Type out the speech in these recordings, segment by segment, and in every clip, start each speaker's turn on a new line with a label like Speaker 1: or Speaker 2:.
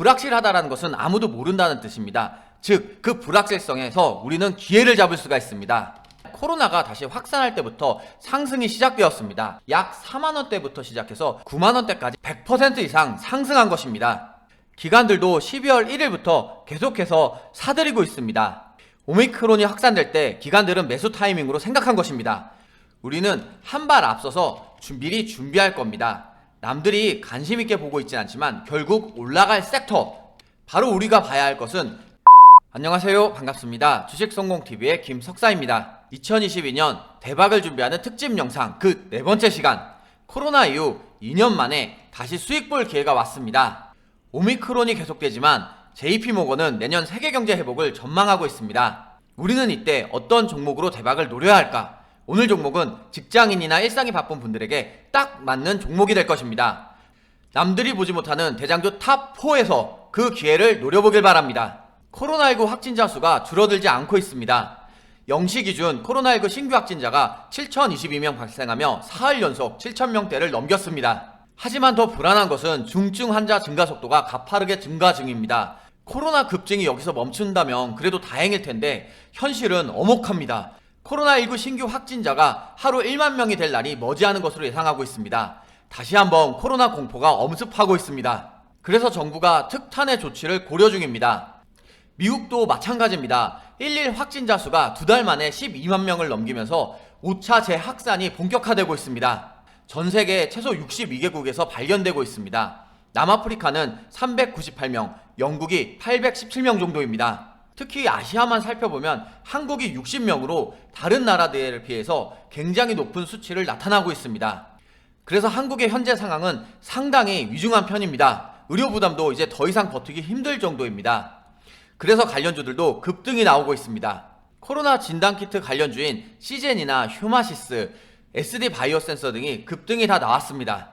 Speaker 1: 불확실하다는 것은 아무도 모른다는 뜻입니다. 즉, 그 불확실성에서 우리는 기회를 잡을 수가 있습니다. 코로나가 다시 확산할 때부터 상승이 시작되었습니다. 약 4만원대부터 시작해서 9만원대까지 100% 이상 상승한 것입니다. 기관들도 12월 1일부터 계속해서 사들이고 있습니다. 오미크론이 확산될 때 기관들은 매수 타이밍으로 생각한 것입니다. 우리는 한 발 앞서서 미리 준비할 겁니다. 남들이 관심 있게 보고 있진 않지만 결국 올라갈 섹터, 바로 우리가 봐야 할 것은 안녕하세요, 반갑습니다. 주식성공TV의 김석사입니다. 2022년 대박을 준비하는 특집 영상 그 네 번째 시간, 코로나 이후 2년 만에 다시 수익 볼 기회가 왔습니다. 오미크론이 계속되지만 JP모건은 내년 세계경제 회복을 전망하고 있습니다. 우리는 이때 어떤 종목으로 대박을 노려야 할까? 오늘 종목은 직장인이나 일상이 바쁜 분들에게 딱 맞는 종목이 될 것입니다. 남들이 보지 못하는 대장주 탑4에서 그 기회를 노려보길 바랍니다. 코로나19 확진자 수가 줄어들지 않고 있습니다. 0시 기준 코로나19 신규 확진자가 7,022명 발생하며 사흘 연속 7,000명대를 넘겼습니다. 하지만 더 불안한 것은 중증 환자 증가 속도가 가파르게 증가 중입니다. 코로나 급증이 여기서 멈춘다면 그래도 다행일 텐데 현실은 엄혹합니다. 코로나19 신규 확진자가 하루 1만 명이 될 날이 머지않은 것으로 예상하고 있습니다. 다시 한번 코로나 공포가 엄습하고 있습니다. 그래서 정부가 특탄의 조치를 고려 중입니다. 미국도 마찬가지입니다. 1일 확진자 수가 2달 만에 12만 명을 넘기면서 5차 재확산이 본격화되고 있습니다. 전 세계 최소 62개국에서 발견되고 있습니다. 남아프리카는 398명, 영국이 817명 정도입니다. 특히 아시아만 살펴보면 한국이 60명으로 다른 나라들에 비해서 굉장히 높은 수치를 나타나고 있습니다. 그래서 한국의 현재 상황은 상당히 위중한 편입니다. 의료 부담도 이제 더 이상 버티기 힘들 정도입니다. 그래서 관련주들도 급등이 나오고 있습니다. 코로나 진단키트 관련주인 시젠이나 휴마시스, SD바이오센서 등이 급등이 다 나왔습니다.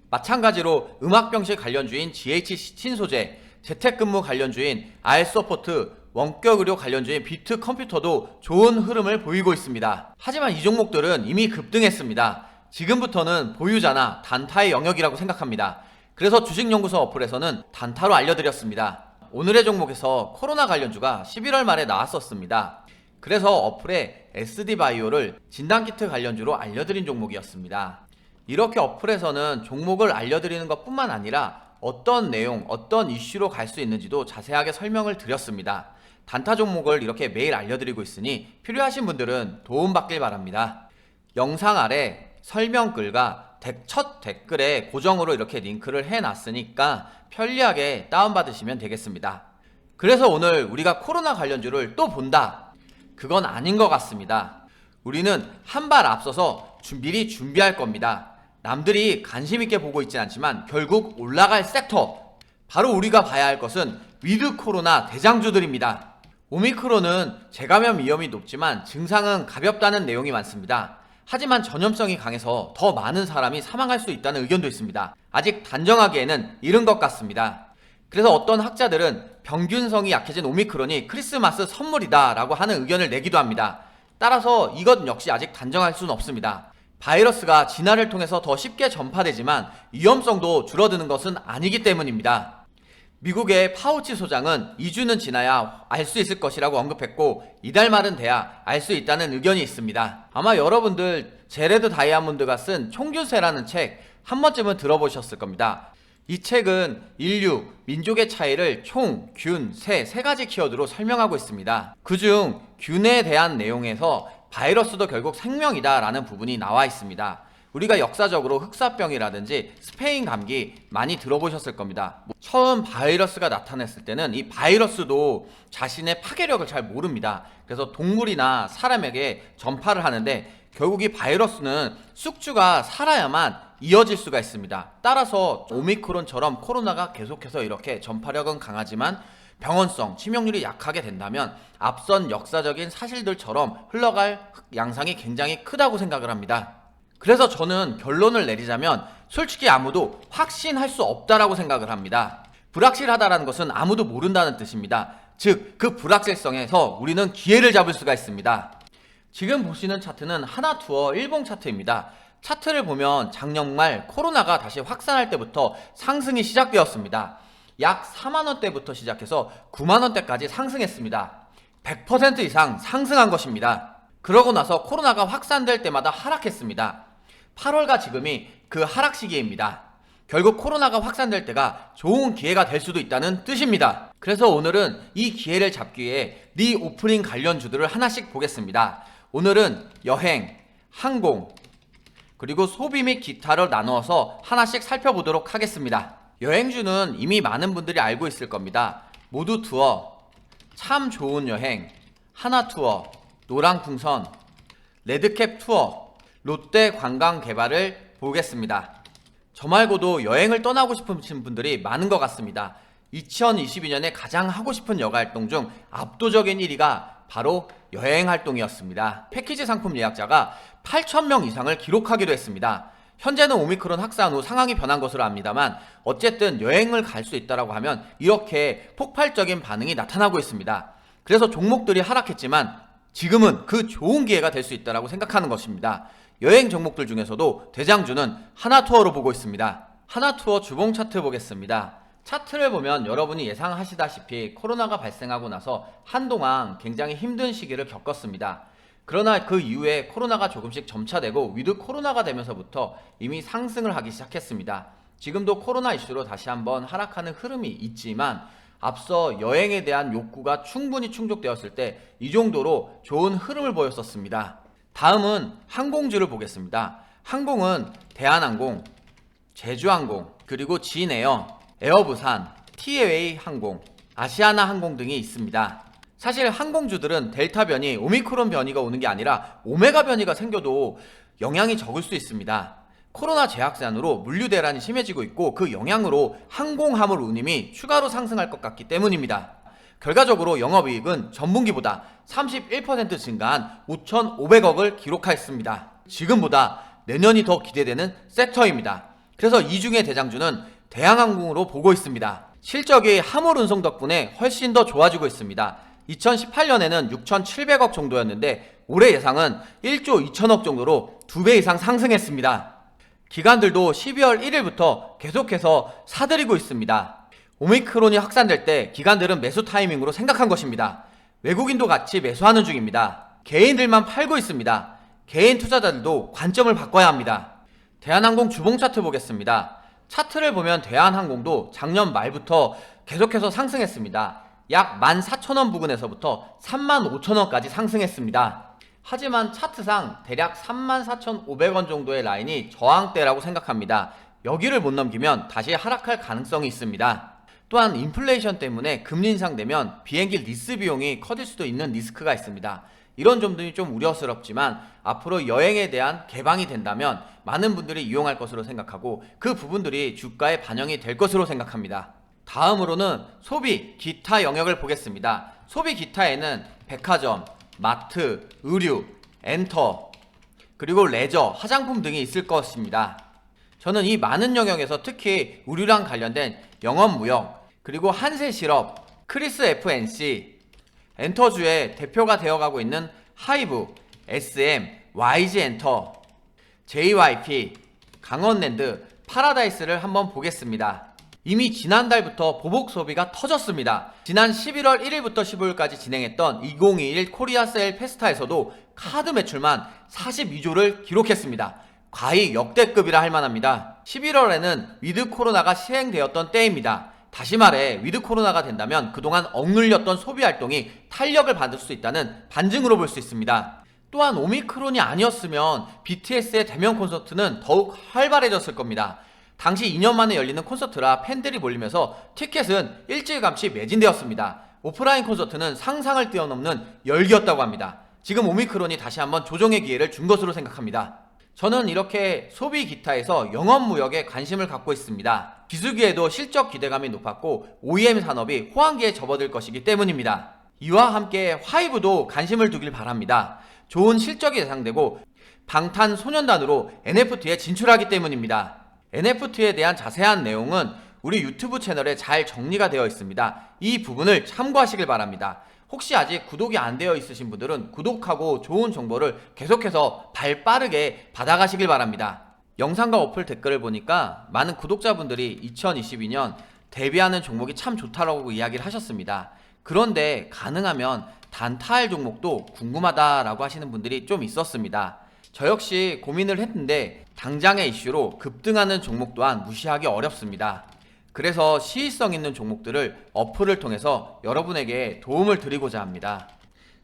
Speaker 1: 마찬가지로 음악병실 관련주인 GH 친소재, 재택근무 관련주인 R서포트, 원격의료 관련주인 비트컴퓨터도 좋은 흐름을 보이고 있습니다. 하지만 이 종목들은 이미 급등했습니다. 지금부터는 보유자나 단타의 영역이라고 생각합니다. 그래서 주식연구소 어플에서는 단타로 알려드렸습니다. 오늘의 종목에서 코로나 관련주가 11월 말에 나왔었습니다. 그래서 어플에 SD바이오를 진단키트 관련주로 알려드린 종목이었습니다. 이렇게 어플에서는 종목을 알려드리는 것뿐만 아니라 어떤 내용, 어떤 이슈로 갈 수 있는지도 자세하게 설명을 드렸습니다. 단타 종목을 이렇게 매일 알려드리고 있으니 필요하신 분들은 도움받길 바랍니다. 영상 아래 설명글과 첫 댓글에 고정으로 이렇게 링크를 해놨으니까 편리하게 다운받으시면 되겠습니다. 그래서 오늘 우리가 코로나 관련주를 또 본다? 그건 아닌 것 같습니다. 우리는 한 발 앞서서 미리 준비할 겁니다. 남들이 관심 있게 보고 있진 않지만 결국 올라갈 섹터, 바로 우리가 봐야 할 것은 위드 코로나 대장주들입니다. 오미크론은 재감염 위험이 높지만 증상은 가볍다는 내용이 많습니다. 하지만 전염성이 강해서 더 많은 사람이 사망할 수 있다는 의견도 있습니다. 아직 단정하기에는 이른 것 같습니다. 그래서 어떤 학자들은 병균성이 약해진 오미크론이 크리스마스 선물이다 라고 하는 의견을 내기도 합니다. 따라서 이것 역시 아직 단정할 수는 없습니다. 바이러스가 진화를 통해서 더 쉽게 전파되지만 위험성도 줄어드는 것은 아니기 때문입니다. 미국의 파우치 소장은 2주는 지나야 알 수 있을 것이라고 언급했고 이달 말은 돼야 알 수 있다는 의견이 있습니다. 아마 여러분들 제레드 다이아몬드가 쓴 총균세라는 책 한 번쯤은 들어보셨을 겁니다. 이 책은 인류, 민족의 차이를 총, 균, 세 가지 키워드로 설명하고 있습니다. 그중 균에 대한 내용에서 바이러스도 결국 생명이다 라는 부분이 나와 있습니다. 우리가 역사적으로 흑사병이라든지 스페인 감기 많이 들어보셨을 겁니다. 처음 바이러스가 나타났을 때는 이 바이러스도 자신의 파괴력을 잘 모릅니다. 그래서 동물이나 사람에게 전파를 하는데 결국 이 바이러스는 숙주가 살아야만 이어질 수가 있습니다. 따라서 오미크론처럼 코로나가 계속해서 이렇게 전파력은 강하지만 병원성, 치명률이 약하게 된다면 앞선 역사적인 사실들처럼 흘러갈 양상이 굉장히 크다고 생각을 합니다. 그래서 저는 결론을 내리자면 솔직히 아무도 확신할 수 없다라고 생각을 합니다. 불확실하다는 것은 아무도 모른다는 뜻입니다. 즉, 그 불확실성에서 우리는 기회를 잡을 수가 있습니다. 지금 보시는 차트는 하나투어 일봉 차트입니다. 차트를 보면 작년 말 코로나가 다시 확산할 때부터 상승이 시작되었습니다. 약 4만원대부터 시작해서 9만원대까지 상승했습니다. 100% 이상 상승한 것입니다. 그러고 나서 코로나가 확산될 때마다 하락했습니다. 8월과 지금이 그 하락 시기입니다. 결국 코로나가 확산될 때가 좋은 기회가 될 수도 있다는 뜻입니다. 그래서 오늘은 이 기회를 잡기 위해 리오프닝 관련주들을 하나씩 보겠습니다. 오늘은 여행, 항공, 그리고 소비 및 기타를 나누어서 하나씩 살펴보도록 하겠습니다. 여행주는 이미 많은 분들이 알고 있을 겁니다. 모두 투어, 참 좋은 여행, 하나투어, 노랑풍선, 레드캡 투어, 롯데 관광개발을 보겠습니다. 저 말고도 여행을 떠나고 싶으신 분들이 많은 것 같습니다. 2022년에 가장 하고 싶은 여가활동 중 압도적인 1위가 바로 여행 활동이었습니다. 패키지 상품 예약자가 8,000명 이상을 기록하기도 했습니다. 현재는 오미크론 확산 후 상황이 변한 것으로 압니다만 어쨌든 여행을 갈 수 있다고 하면 이렇게 폭발적인 반응이 나타나고 있습니다. 그래서 종목들이 하락했지만 지금은 그 좋은 기회가 될 수 있다고 생각하는 것입니다. 여행 종목들 중에서도 대장주는 하나투어로 보고 있습니다. 하나투어 주봉 차트 보겠습니다. 차트를 보면 여러분이 예상하시다시피 코로나가 발생하고 나서 한동안 굉장히 힘든 시기를 겪었습니다. 그러나 그 이후에 코로나가 조금씩 점차되고 위드 코로나가 되면서부터 이미 상승을 하기 시작했습니다. 지금도 코로나 이슈로 다시 한번 하락하는 흐름이 있지만 앞서 여행에 대한 욕구가 충분히 충족되었을 때 이 정도로 좋은 흐름을 보였었습니다. 다음은 항공주를 보겠습니다. 항공은 대한항공, 제주항공, 그리고 진에어, 에어부산, 티웨이 항공, 아시아나 항공 등이 있습니다. 사실 항공주들은 델타 변이, 오미크론 변이가 오는 게 아니라 오메가 변이가 생겨도 영향이 적을 수 있습니다. 코로나 재확산으로 물류 대란이 심해지고 있고 그 영향으로 항공화물 운임이 추가로 상승할 것 같기 때문입니다. 결과적으로 영업이익은 전분기보다 31% 증가한 5,500억을 기록하였습니다. 지금보다 내년이 더 기대되는 섹터입니다. 그래서 이 중에 대장주는 대한항공으로 보고 있습니다. 실적이 화물 운송 덕분에 훨씬 더 좋아지고 있습니다. 2018년에는 6,700억 정도였는데 올해 예상은 1조 2천억 정도로 2배 이상 상승했습니다. 기관들도 12월 1일부터 계속해서 사들이고 있습니다. 오미크론이 확산될 때 기관들은 매수 타이밍으로 생각한 것입니다. 외국인도 같이 매수하는 중입니다. 개인들만 팔고 있습니다. 개인 투자자들도 관점을 바꿔야 합니다. 대한항공 주봉 차트 보겠습니다. 차트를 보면 대한항공도 작년 말부터 계속해서 상승했습니다. 약 14,000원 부근에서부터 35,000원까지 상승했습니다. 하지만 차트상 대략 34,500원 정도의 라인이 저항대라고 생각합니다. 여기를 못 넘기면 다시 하락할 가능성이 있습니다. 또한 인플레이션 때문에 금리 인상되면 비행기 리스 비용이 커질 수도 있는 리스크가 있습니다. 이런 점들이 좀 우려스럽지만 앞으로 여행에 대한 개방이 된다면 많은 분들이 이용할 것으로 생각하고 그 부분들이 주가에 반영이 될 것으로 생각합니다. 다음으로는 소비, 기타 영역을 보겠습니다. 소비 기타에는 백화점, 마트, 의류, 엔터, 그리고 레저, 화장품 등이 있을 것입니다. 저는 이 많은 영역에서 특히 의류랑 관련된 영업무역, 그리고 한세실업, 크리스 FNC, 엔터주의 대표가 되어가고 있는 하이브, SM, YG엔터, JYP, 강원랜드, 파라다이스를 한번 보겠습니다. 이미 지난달부터 보복 소비가 터졌습니다. 지난 11월 1일부터 15일까지 진행했던 2021 코리아 세일 페스타에서도 카드 매출만 42조를 기록했습니다. 과히 역대급이라 할 만합니다. 11월에는 위드 코로나가 시행되었던 때입니다. 다시 말해 위드 코로나가 된다면 그동안 억눌렸던 소비 활동이 탄력을 받을 수 있다는 반증으로 볼 수 있습니다. 또한 오미크론이 아니었으면 BTS의 대면 콘서트는 더욱 활발해졌을 겁니다. 당시 2년 만에 열리는 콘서트라 팬들이 몰리면서 티켓은 일찌감치 매진되었습니다. 오프라인 콘서트는 상상을 뛰어넘는 열기였다고 합니다. 지금 오미크론이 다시 한번 조정의 기회를 준 것으로 생각합니다. 저는 이렇게 소비 기타에서 영업무역에 관심을 갖고 있습니다. 기술기에도 실적 기대감이 높았고 OEM 산업이 호황기에 접어들 것이기 때문입니다. 이와 함께 하이브도 관심을 두길 바랍니다. 좋은 실적이 예상되고 방탄소년단으로 NFT에 진출하기 때문입니다. NFT에 대한 자세한 내용은 우리 유튜브 채널에 잘 정리가 되어 있습니다. 이 부분을 참고하시길 바랍니다. 혹시 아직 구독이 안 되어 있으신 분들은 구독하고 좋은 정보를 계속해서 발빠르게 받아가시길 바랍니다. 영상과 어플 댓글을 보니까 많은 구독자분들이 2022년 대비하는 종목이 참 좋다라고 이야기를 하셨습니다. 그런데 가능하면 단타할 종목도 궁금하다라고 하시는 분들이 좀 있었습니다. 저 역시 고민을 했는데 당장의 이슈로 급등하는 종목 또한 무시하기 어렵습니다. 그래서 시의성 있는 종목들을 어플을 통해서 여러분에게 도움을 드리고자 합니다.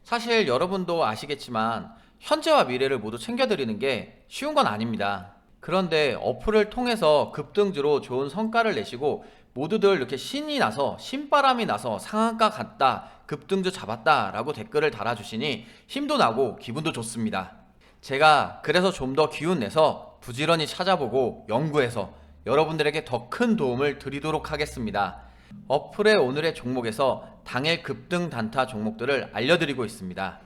Speaker 1: 사실 여러분도 아시겠지만 현재와 미래를 모두 챙겨드리는 게 쉬운 건 아닙니다. 그런데 어플을 통해서 급등주로 좋은 성과를 내시고 모두들 이렇게 신이 나서 신바람이 나서 상한가 갔다 급등주 잡았다 라고 댓글을 달아주시니 힘도 나고 기분도 좋습니다. 제가 그래서 좀 더 기운 내서 부지런히 찾아보고 연구해서 여러분들에게 더 큰 도움을 드리도록 하겠습니다. 어플의 오늘의 종목에서 당일 급등 단타 종목들을 알려드리고 있습니다.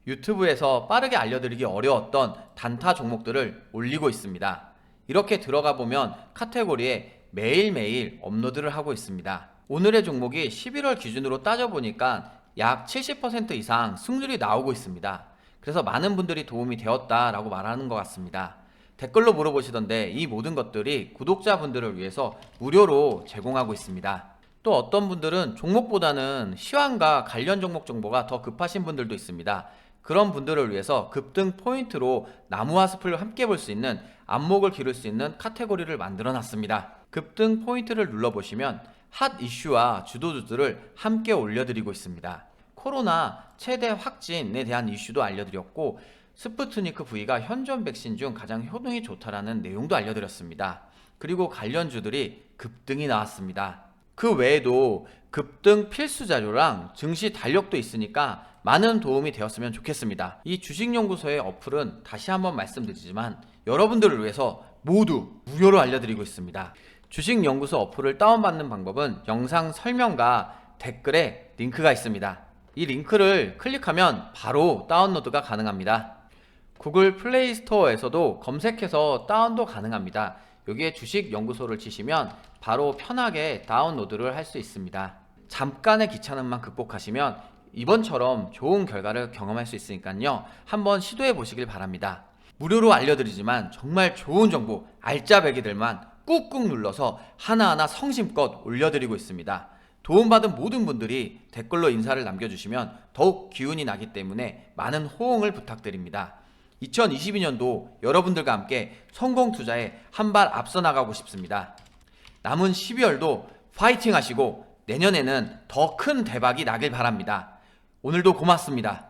Speaker 1: 유튜브에서 빠르게 알려드리기 어려웠던 단타 종목들을 올리고 있습니다. 이렇게 들어가 보면 카테고리에 매일매일 업로드를 하고 있습니다. 오늘의 종목이 11월 기준으로 따져보니까 약 70% 이상 승률이 나오고 있습니다. 그래서 많은 분들이 도움이 되었다라고 말하는 것 같습니다. 댓글로 물어보시던데 이 모든 것들이 구독자분들을 위해서 무료로 제공하고 있습니다. 또 어떤 분들은 종목보다는 시황과 관련 종목 정보가 더 급하신 분들도 있습니다. 그런 분들을 위해서 급등 포인트로 나무와 숲을 함께 볼 수 있는 안목을 기를 수 있는 카테고리를 만들어 놨습니다. 급등 포인트를 눌러보시면 핫 이슈와 주도주들을 함께 올려드리고 있습니다. 코로나 최대 확진에 대한 이슈도 알려드렸고 스푸트니크 V가 현존 백신 중 가장 효능이 좋다라는 내용도 알려드렸습니다. 그리고 관련주들이 급등이 나왔습니다. 그 외에도 급등 필수 자료랑 증시 달력도 있으니까 많은 도움이 되었으면 좋겠습니다. 이 주식연구소의 어플은 다시 한번 말씀드리지만 여러분들을 위해서 모두 무료로 알려드리고 있습니다. 주식연구소 어플을 다운받는 방법은 영상 설명과 댓글에 링크가 있습니다. 이 링크를 클릭하면 바로 다운로드가 가능합니다. 구글 플레이 스토어에서도 검색해서 다운도 가능합니다. 여기에 주식연구소를 치시면 바로 편하게 다운로드를 할 수 있습니다. 잠깐의 귀찮음만 극복하시면 이번처럼 좋은 결과를 경험할 수 있으니까요. 한번 시도해 보시길 바랍니다. 무료로 알려드리지만 정말 좋은 정보 알짜배기들만 꾹꾹 눌러서 하나하나 성심껏 올려드리고 있습니다. 도움받은 모든 분들이 댓글로 인사를 남겨주시면 더욱 기운이 나기 때문에 많은 호응을 부탁드립니다. 2022년도 여러분들과 함께 성공 투자에 한 발 앞서 나가고 싶습니다. 남은 12월도 파이팅 하시고 내년에는 더 큰 대박이 나길 바랍니다. 오늘도 고맙습니다.